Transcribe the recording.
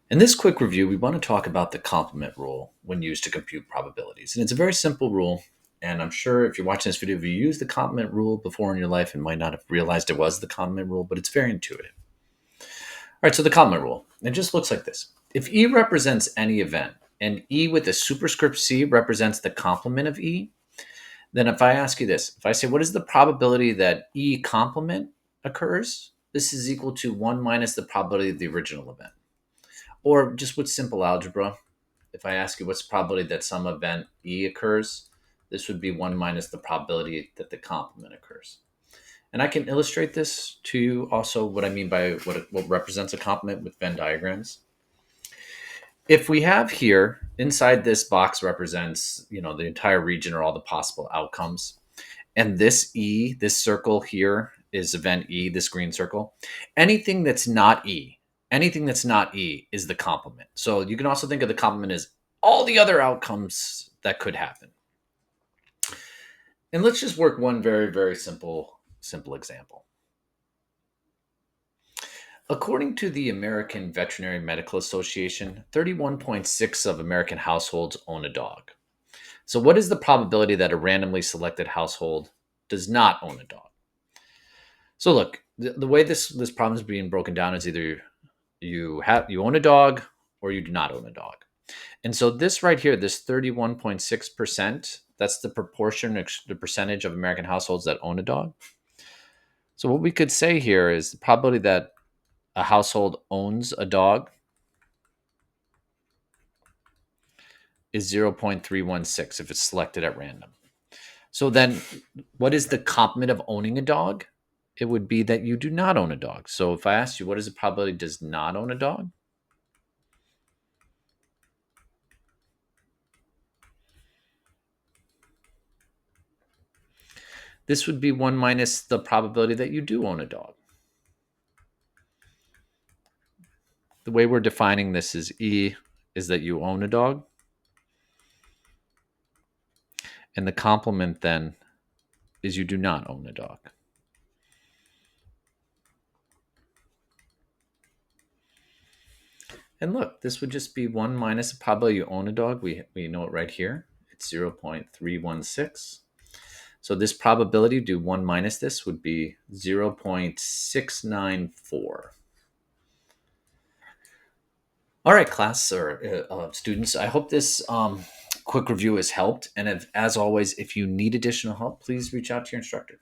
In this quick review, we want to talk about the complement rule when used to compute probabilities. And it's a very simple rule. And I'm sure if you're watching this video, if you used the complement rule before in your life and might not have realized it was the complement rule, but it's very intuitive. All right, so the complement rule, it just looks like this. If E represents any event and E with a superscript C represents the complement of E, then if I ask you this, if I say, what is the probability that E complement occurs? This is equal to 1 minus the probability of the original event. Or just with simple algebra, if I ask you what's the probability that some event E occurs, this would be 1 minus the probability that the complement occurs. And I can illustrate this to you also what I mean by what represents a complement with Venn diagrams. If we have here, inside this box represents, the entire region or all the possible outcomes. And this E, this circle here is event E, this green circle. Anything that's not E, is the complement. So you can also think of the complement as all the other outcomes that could happen. And let's just work one very, very simple example. According to the American Veterinary Medical Association, 31.6 of American households own a dog. So what is the probability that a randomly selected household does not own a dog? So look, the way this problem is being broken down is either you own a dog or you do not own a dog. And so this right here, this 31.6%, that's the percentage of American households that own a dog. So what we could say here is the probability that a household owns a dog is 0.316 if it's selected at random. So then what is the complement of owning a dog? It would be that you do not own a dog. So if I asked you, what is the probability does not own a dog? This would be 1 minus the probability that you do own a dog. The way we're defining this is E is that you own a dog. And the complement then is you do not own a dog. And look, this would just be 1 minus the probability you own a dog. We know it right here. It's 0.316. So this probability, do 1 minus this, would be 0.694. All right, class or students, I hope this quick review has helped. And as always, if you need additional help, please reach out to your instructor.